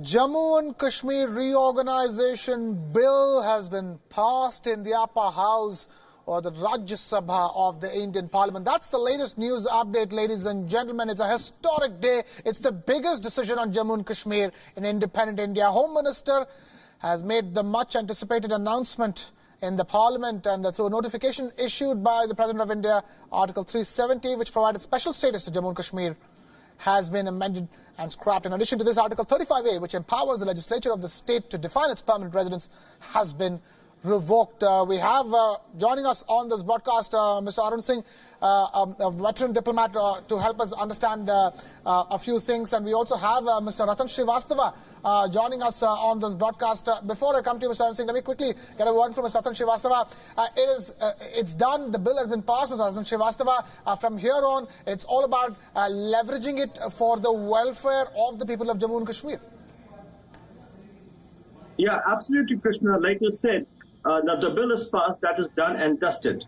Jammu and Kashmir Reorganisation Bill has been passed in the upper house or the Rajya Sabha of the Indian Parliament. That's the latest news update, ladies and gentlemen. It's a historic day. It's the biggest decision on Jammu and Kashmir in independent India. Home Minister has made the much anticipated announcement in the Parliament and through a notification issued by the President of India, Article 370, which provided special status to Jammu and Kashmir, has been amended and scrapped. In addition to this, Article 35A, which empowers the legislature of the state to define its permanent residence, has been revoked. We have joining us on this broadcast Mr. Arun Singh, a veteran diplomat, to help us understand a few things. And we also have Mr. Ratan Srivastava joining us on this broadcast. Before I come to you, Mr. Arun Singh, let me quickly get a word from Mr. Ratan Srivastava. It's done. The bill has been passed, Mr. Ratan Srivastava. From here on, it's all about leveraging it for the welfare of the people of Jammu and Kashmir. Yeah, absolutely, Krishna. Like you said, the bill is passed, that is done and dusted.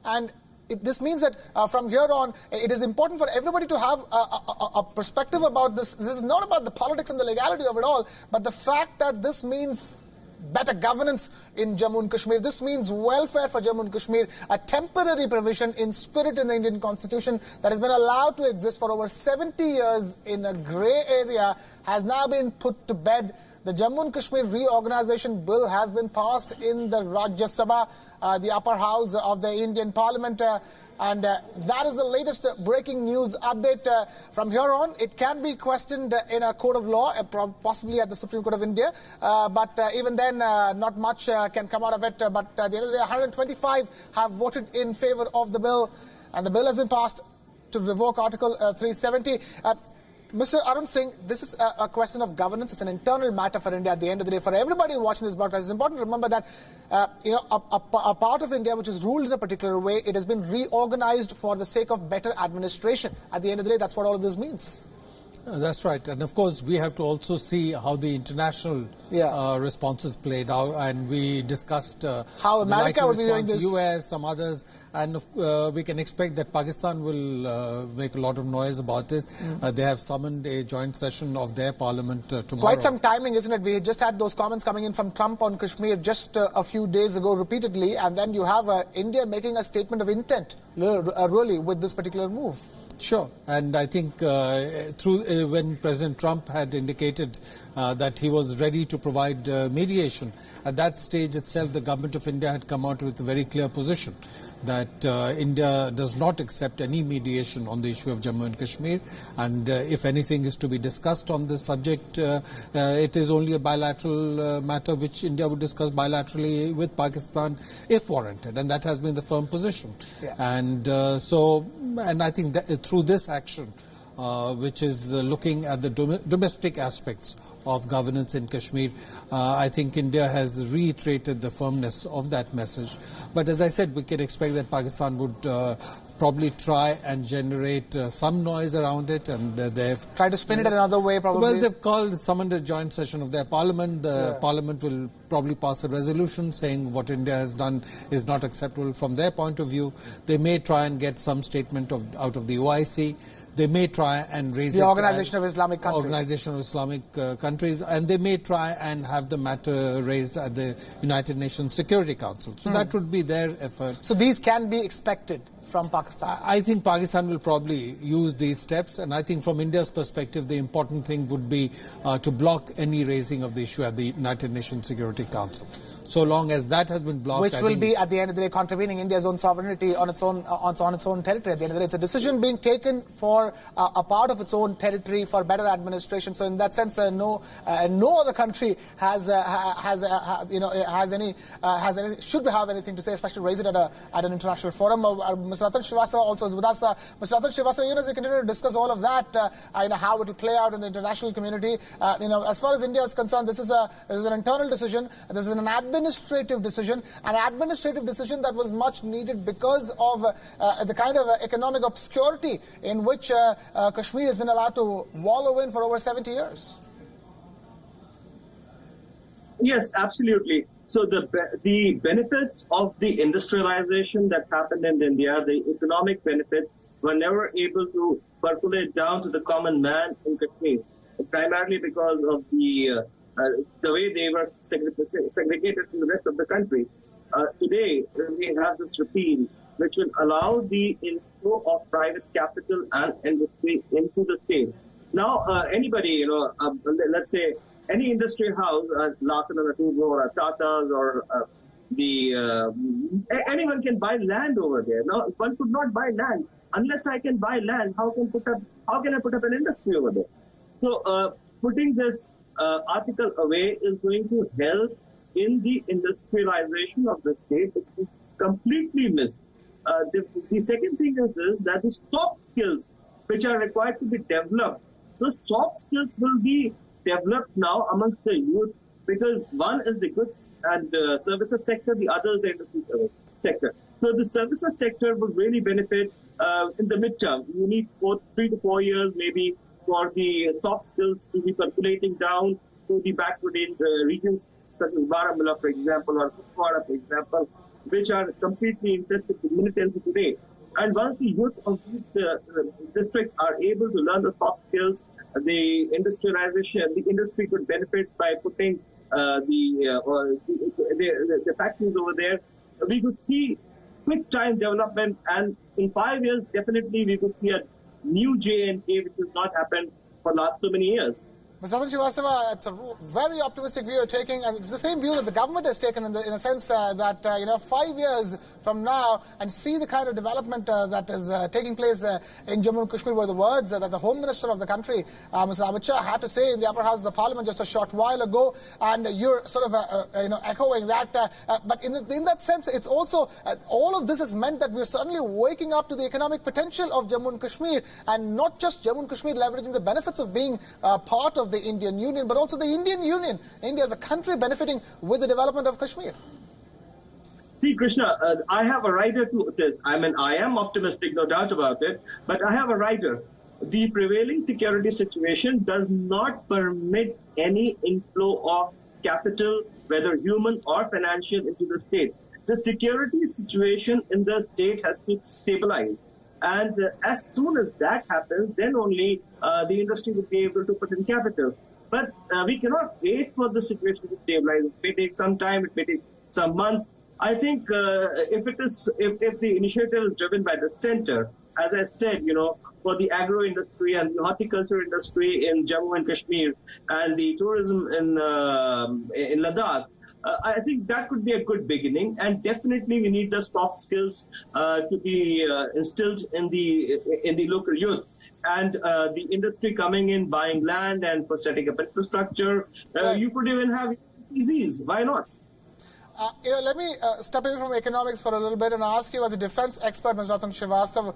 And this means that from here on, it is important for everybody to have a perspective about this. This is not about the politics and the legality of it all, but the fact that this means better governance in Jammu and Kashmir. This means welfare for Jammu and Kashmir, a temporary provision in spirit in the Indian Constitution that has been allowed to exist for over 70 years in a grey area has now been put to bed. The Jammu and Kashmir Reorganisation Bill has been passed in the Rajya Sabha, the upper house of the Indian Parliament. And that is the latest breaking news update. From here on, it can be questioned in a court of law, possibly at the Supreme Court of India. But even then, not much can come out of it. But at the end of the day, 125 have voted in favor of the bill. And the bill has been passed to revoke Article 370. Mr. Arun Singh, this is a question of governance. It's an internal matter for India at the end of the day. For everybody watching this broadcast, it's important to remember that a part of India which is ruled in a particular way, it has been reorganized for the sake of better administration. At the end of the day, that's what all of this means. That's right. And of course, we have to also see how the international responses played out. And we discussed how America would be doing this. US, some others. And we can expect that Pakistan will make a lot of noise about this. They have summoned a joint session of their parliament tomorrow. Quite some timing, isn't it? We just had those comments coming in from Trump on Kashmir just a few days ago repeatedly. And then you have India making a statement of intent, really, with this particular move. Sure. And I think when President Trump had indicated that he was ready to provide mediation, at that stage itself, the government of India had come out with a very clear position that India does not accept any mediation on the issue of Jammu and Kashmir. And if anything is to be discussed on this subject, it is only a bilateral matter which India would discuss bilaterally with Pakistan if warranted. And that has been the firm position. Yeah. And and I think that through this action, which is looking at the domestic aspects of governance in Kashmir, I think India has reiterated the firmness of that message. But as I said, we can expect that Pakistan would probably try and generate some noise around it, and they've tried to spin it another way, probably. Well, they've summoned a joint session of their parliament. The parliament will probably pass a resolution saying what India has done is not acceptable from their point of view. They may try and get some statement out of the OIC. They may try and raise the Organization of Islamic Countries. Organization of Islamic Countries, and they may try and have the matter raised at the United Nations Security Council. So that would be their effort. So these can be expected from Pakistan? I think Pakistan will probably use these steps, and I think from India's perspective, the important thing would be to block any raising of the issue at the United Nations Security Council. So long as that has been blocked, which will be at the end of the day contravening India's own sovereignty on its own territory. At the end of the day, it's a decision being taken for a part of its own territory for better administration. So in that sense, no other country should have anything to say, especially raise it at an international forum. Mr. Ratan Srivastava also is with us. Mr. Ratan Srivastava, as we continue to discuss all of that, how it will play out in the international community. As far as India is concerned, this is an internal decision. This is an administrative decision that was much needed because of the kind of economic obscurity in which Kashmir has been allowed to wallow in for over 70 years. Yes, absolutely. So the benefits of the industrialization that happened in India, the economic benefits, were never able to percolate down to the common man in Kashmir. primarily because of the way they were segregated from the rest of the country. Today, we have this repeal which will allow the inflow of private capital and industry into the state. Now, anybody, let's say any industry house, Larsen & Toubro or Tata's or anyone can buy land over there. Now, one could not buy land. Unless I can buy land, how can I put up an industry over there? So, putting this article away is going to help in the industrialization of the state. It is completely missed. The second thing is this, that the soft skills which are required to be developed, the soft skills will be developed now amongst the youth, because one is the goods and services sector, the other is the industry sector. So the services sector will really benefit in the midterm. You need 3 to 4 years maybe for the soft skills to be circulating down to the backward regions such as Baramulla, for example, or Kupwara, for example, which are completely infested with militancy today. And once the youth of these districts are able to learn the soft skills, the industrialization, the industry could benefit by putting the factories over there. We could see quick time development, and in 5 years, definitely we could see a new J&K, which has not happened for the last so many years. Mr. Ratan Srivastava, it's a very optimistic view you're taking, and it's the same view that the government has taken in a sense that 5 years from now, and see the kind of development that is taking place in Jammu and Kashmir, were the words that the Home Minister of the country, Mr. Amit Shah, had to say in the upper house of the Parliament just a short while ago, and you're sort of echoing that. But in that sense, it's also all of this has meant that we're suddenly waking up to the economic potential of Jammu and Kashmir, and not just Jammu and Kashmir leveraging the benefits of being part of the Indian Union, but also the Indian Union, India as a country benefiting with the development of Kashmir. See, Krishna, I have a rider to this. I mean, I am optimistic, no doubt about it, but I have a rider. The prevailing security situation does not permit any inflow of capital, whether human or financial, into the state. The security situation in the state has to stabilize. And as soon as that happens, then only the industry will be able to put in capital. But we cannot wait for the situation to stabilize. It may take some time, it may take some months. I think if the initiative is driven by the center, as I said, for the agro industry and the horticulture industry in Jammu and Kashmir and the tourism in Ladakh, I think that could be a good beginning, and definitely we need the soft skills to be instilled in the local youth. And the industry coming in, buying land and for setting up infrastructure, you could even have EZs. Why not? Let me step away from economics for a little bit and ask you, as a defense expert, Mr. Ratan Srivastava,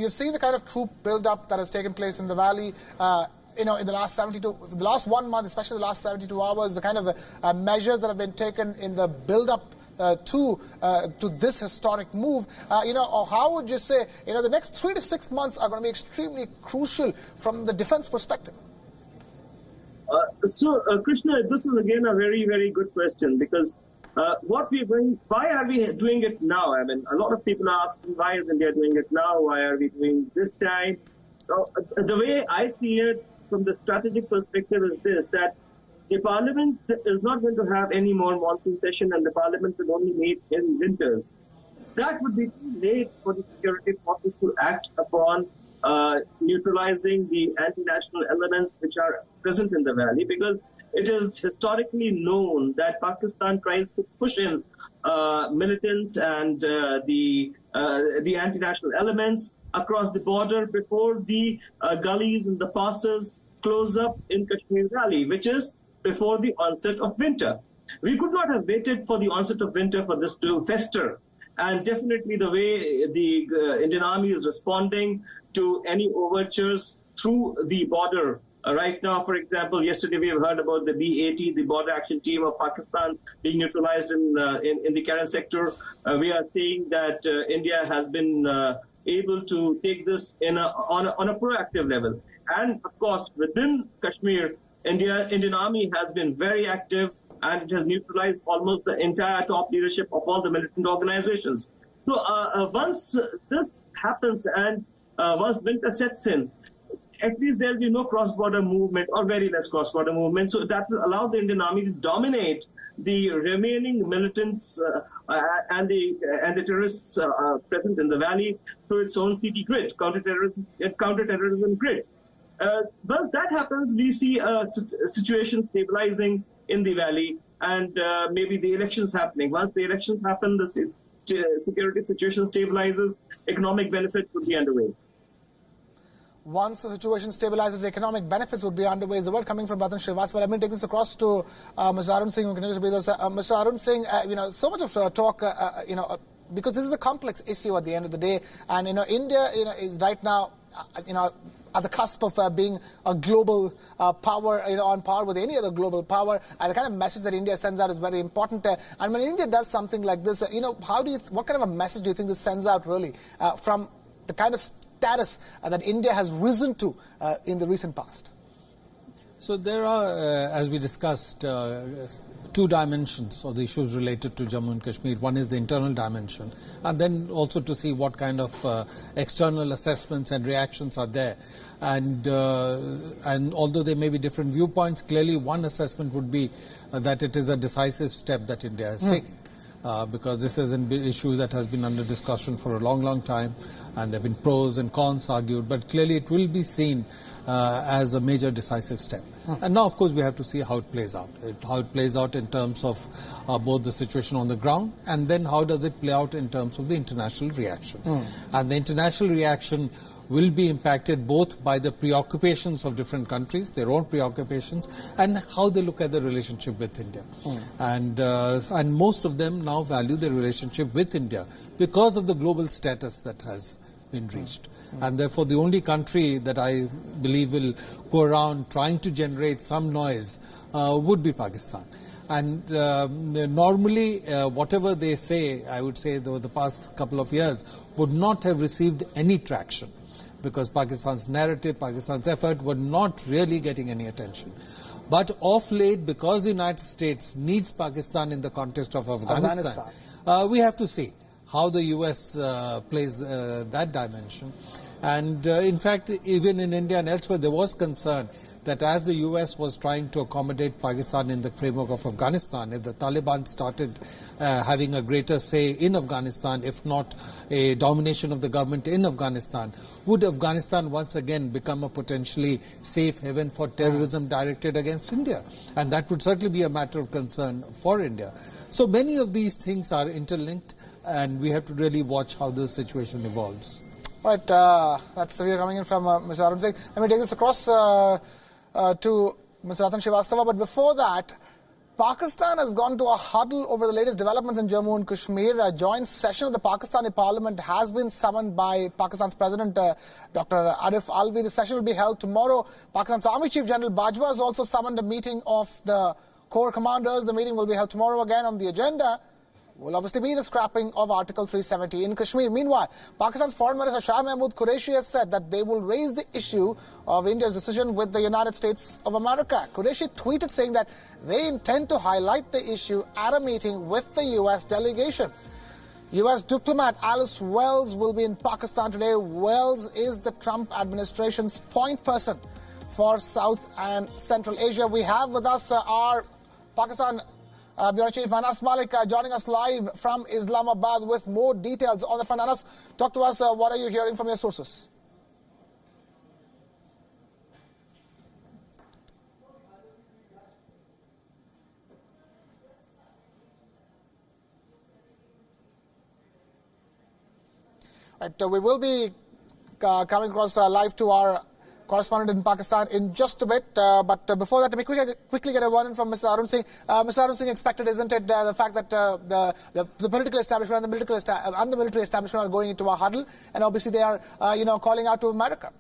you've seen the kind of troop build-up that has taken place in the valley. In the last 1 month, especially the last 72 hours, the kind of measures that have been taken in the build-up to this historic move. How would you say, the next 3 to 6 months are going to be extremely crucial from the defense perspective? Krishna, this is again a very, very good question, because why are we doing it now? I mean, a lot of people are asking, why is India doing it now? Why are we doing this time? The way I see it from the strategic perspective is this, that the parliament is not going to have any more monsoon session, and the parliament will only meet in winters. That would be too late for the security forces to act upon neutralizing the anti-national elements which are present in the valley, because it is historically known that Pakistan tries to push in militants and the anti-national elements across the border before the gullies and the passes close up in Kashmir Valley, which is before the onset of winter. We could not have waited for the onset of winter for this to fester. And definitely the way the Indian Army is responding to any overtures through the border. Right now, for example, yesterday we have heard about the B-80, the Border Action Team of Pakistan, being neutralized in the Karen sector. We are seeing that India has been able to take this on a proactive level. And of course, within Kashmir, Indian Army has been very active, and it has neutralized almost the entire top leadership of all the militant organizations. So once this happens and once winter sets in, at least there'll be no cross-border movement or very less cross-border movement. So that will allow the Indian Army to dominate the remaining militants and the terrorists present in the valley through its own CT grid, counter-terrorism grid. Once that happens, we see a situation stabilizing in the valley and maybe the elections happening. Once the elections happen, the security situation stabilizes, economic benefit would be underway. Once the situation stabilizes, economic benefits would be underway. Is the word coming from Ratan Srivastava? Let me take this across to Mr. Arun Singh, who continues to be there. Mr. Arun Singh, so much of talk, because this is a complex issue at the end of the day, and India, is right now, at the cusp of being a global power, on par with any other global power. And the kind of message that India sends out is very important. And when India does something like this, what kind of a message do you think this sends out really from the kind of status that India has risen to in the recent past? So there are, as we discussed, two dimensions of the issues related to Jammu and Kashmir. One is the internal dimension, and then also to see what kind of external assessments and reactions are there. And although there may be different viewpoints, clearly one assessment would be that it is a decisive step that India has taken. Because this is an issue that has been under discussion for a long, long time, and there have been pros and cons argued, but clearly it will be seen as a major decisive step. And now, of course, we have to see how it plays out. How it plays out in terms of both the situation on the ground, and then how does it play out in terms of the international reaction. And the international reaction will be impacted both by the preoccupations of different countries, their own preoccupations, and how they look at the relationship with India. And most of them now value the relationship with India because of the global status that has been reached. And therefore, the only country that I believe will go around trying to generate some noise would be Pakistan. And normally, whatever they say, I would say, over the past couple of years, would not have received any traction, because Pakistan's narrative, Pakistan's effort were not really getting any attention. But of late, because the United States needs Pakistan in the context of Afghanistan. We have to see how the US plays that dimension. And in fact, even in India and elsewhere, there was concern that as the US was trying to accommodate Pakistan in the framework of Afghanistan, if the Taliban started having a greater say in Afghanistan, if not a domination of the government in Afghanistan, would Afghanistan once again become a potentially safe haven for terrorism directed against India? And that would certainly be a matter of concern for India. So many of these things are interlinked, and we have to really watch how the situation evolves. Right, that's the view coming in from Mr. Arun Singh. Let me take this across to Mr. Ratan Srivastava. But before that, Pakistan has gone to a huddle over the latest developments in Jammu and Kashmir. A joint session of the Pakistani Parliament has been summoned by Pakistan's President, Dr. Arif Alvi. The session will be held tomorrow. Pakistan's Army Chief General Bajwa has also summoned a meeting of the Corps commanders. The meeting will be held tomorrow. Again, on the agenda will obviously be the scrapping of Article 370 in Kashmir. Meanwhile, Pakistan's Foreign Minister Shah Mahmood Qureshi has said that they will raise the issue of India's decision with the United States of America. Qureshi tweeted saying that they intend to highlight the issue at a meeting with the U.S. delegation. U.S. diplomat Alice Wells will be in Pakistan today. Wells is the Trump administration's point person for South and Central Asia. We have with us our Pakistan Bureau Chief Anas Malik joining us live from Islamabad with more details on the front. Anas, talk to us. What are you hearing from your sources? Right, we will be coming across live to our correspondent in Pakistan in just a bit. But before that, let me quickly get a word in from Mr. Arun Singh. Mr. Arun Singh, expected, isn't it, the fact that the political establishment and the military establishment are going into a huddle, and obviously they are, calling out to America?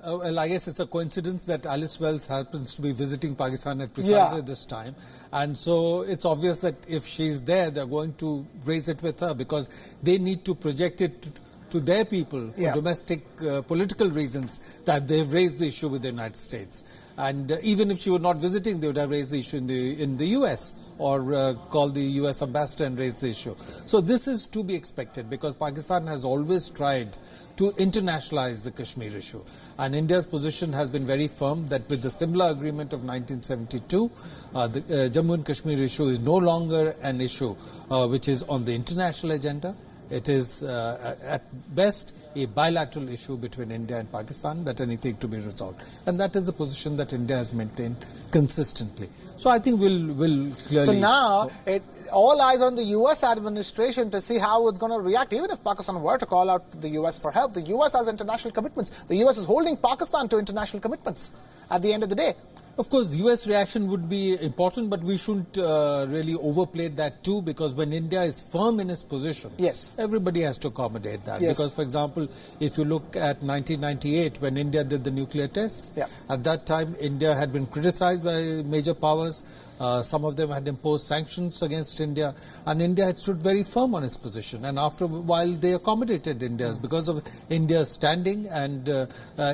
Well, I guess it's a coincidence that Alice Wells happens to be visiting Pakistan at precisely this time. And so it's obvious that if she's there, they're going to raise it with her, because they need to project it to to their people for domestic political reasons that they've raised the issue with the United States. And even if she were not visiting, they would have raised the issue in the U.S. or called the U.S. ambassador and raised the issue. So this is to be expected because Pakistan has always tried to internationalize the Kashmir issue. And India's position has been very firm that with the Simla Agreement of 1972, the Jammu and Kashmir issue is no longer an issue which is on the international agenda. It is at best a bilateral issue between India and Pakistan that anything to be resolved. And that is the position that India has maintained consistently. So I think we'll clearly... So now, all eyes are on the U.S. administration to see how it's going to react. Even if Pakistan were to call out the U.S. for help, the U.S. has international commitments. The U.S. is holding Pakistan to international commitments at the end of the day. Of course, the U.S. reaction would be important, but we shouldn't really overplay that too, because when India is firm in its position, everybody has to accommodate that. Because, for example, if you look at 1998, when India did the nuclear tests, at that time, India had been criticized by major powers. Some of them had imposed sanctions against India, and India had stood very firm on its position. And after a while, they accommodated India's because of India's standing and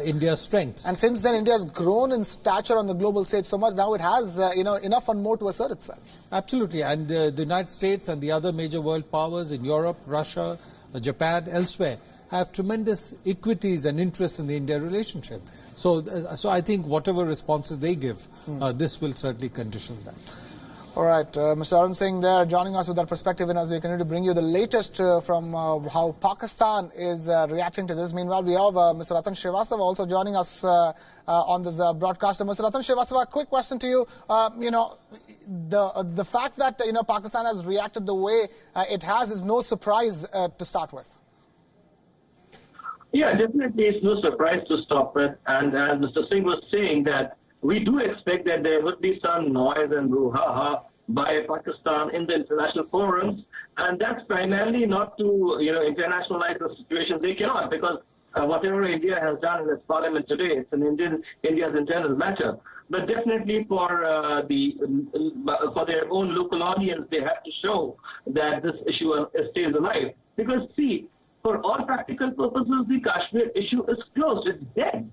India's strength. And since then, India has grown in stature on the global stage so much. Now it has enough and more to assert itself. Absolutely. And the United States and the other major world powers in Europe, Russia, Japan, elsewhere, have tremendous equities and interests in the India relationship. So I think whatever responses they give, this will certainly condition that. All right, Mr. Arun Singh there joining us with that perspective, and as we continue to bring you the latest from how Pakistan is reacting to this. Meanwhile, we have Mr. Ratan Srivastava also joining us on this broadcast. Mr. Ratan Srivastava, a quick question to you. The fact that Pakistan has reacted the way it has is no surprise to start with. Yeah, definitely it's no surprise to stop it. And as Mr. Singh was saying that we do expect that there would be some noise and brouhaha by Pakistan in the international forums. And that's primarily not to, internationalize the situation. They cannot, because whatever India has done in its parliament today, it's India's internal matter. But definitely for their own local audience, they have to show that this issue stays alive. Because see, for all practical purposes, the Kashmir issue is closed. It's dead.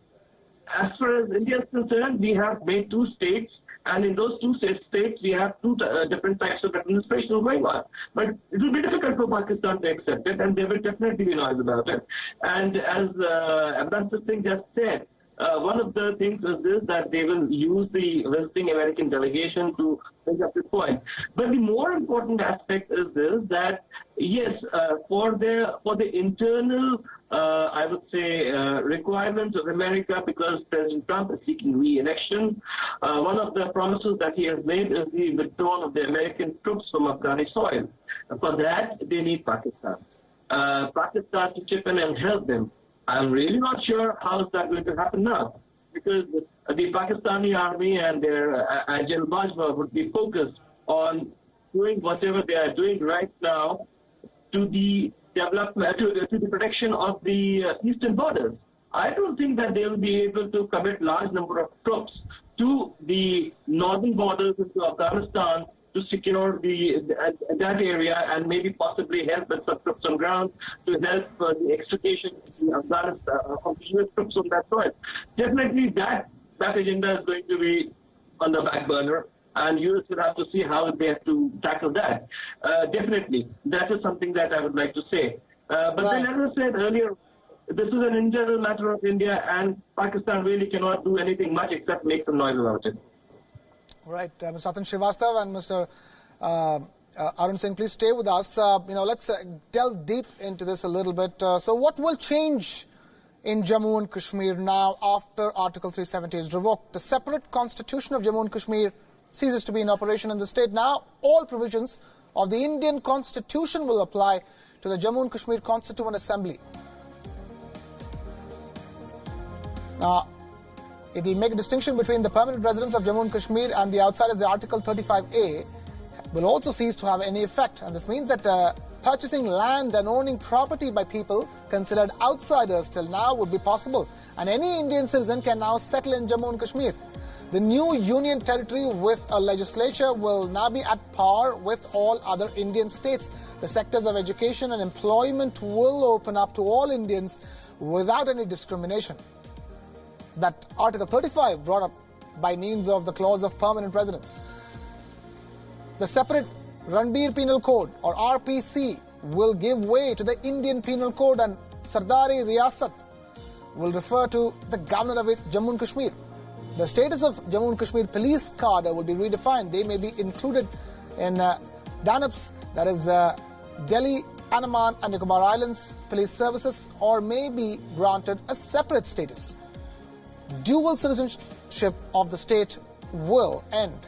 As far as India is concerned, we have made 2 states, and in those 2 states, we have 2 different types of administration going on. But it will be difficult for Pakistan to accept it, and there will definitely be noise about it. And as Ambassador Singh just said, one of the things is this, that they will use the visiting American delegation to bring up this point. But the more important aspect is this, that yes, for the internal, I would say, requirements of America, because President Trump is seeking re-election, one of the promises that he has made is the withdrawal of the American troops from Afghani soil. For that, they need Pakistan. Pakistan to chip in and help them. I'm really not sure how is that going to happen now, because the Pakistani army and their General Bajwa would be focused on doing whatever they are doing right now to the development, to the protection of the eastern borders. I don't think that they will be able to commit large number of troops to the northern borders into Afghanistan to secure that area and maybe possibly help with some troops on ground to help the extrication of US troops on that soil. Definitely that agenda is going to be on the back burner, and US will have to see how they have to tackle that. Definitely, that is something that I would like to say. But then, as I said earlier, this is an internal matter of India, and Pakistan really cannot do anything much except make some noise about it. Right, Mr. Ratan Srivastava and Mr. Arun Singh, please stay with us. Let's delve deep into this a little bit. So what will change in Jammu and Kashmir now after Article 370 is revoked? The separate constitution of Jammu and Kashmir ceases to be in operation in the state. Now all provisions of the Indian constitution will apply to the Jammu and Kashmir Constituent Assembly. Now, it will make a distinction between the permanent residents of Jammu and Kashmir and the outsiders. The Article 35A will also cease to have any effect. And this means that purchasing land and owning property by people considered outsiders till now would be possible. And any Indian citizen can now settle in Jammu and Kashmir. The new union territory with a legislature will now be at par with all other Indian states. The sectors of education and employment will open up to all Indians without any discrimination. That Article 35 brought up by means of the clause of permanent residence. The separate Ranbir Penal Code, or RPC, will give way to the Indian Penal Code, and Sardari Riyasat will refer to the governor of Jammu and Kashmir. The status of Jammu and Kashmir police cadre will be redefined. They may be included in DANAPS, that is Delhi, Andaman and Nicobar Islands police services, or may be granted a separate status. Dual citizenship of the state will end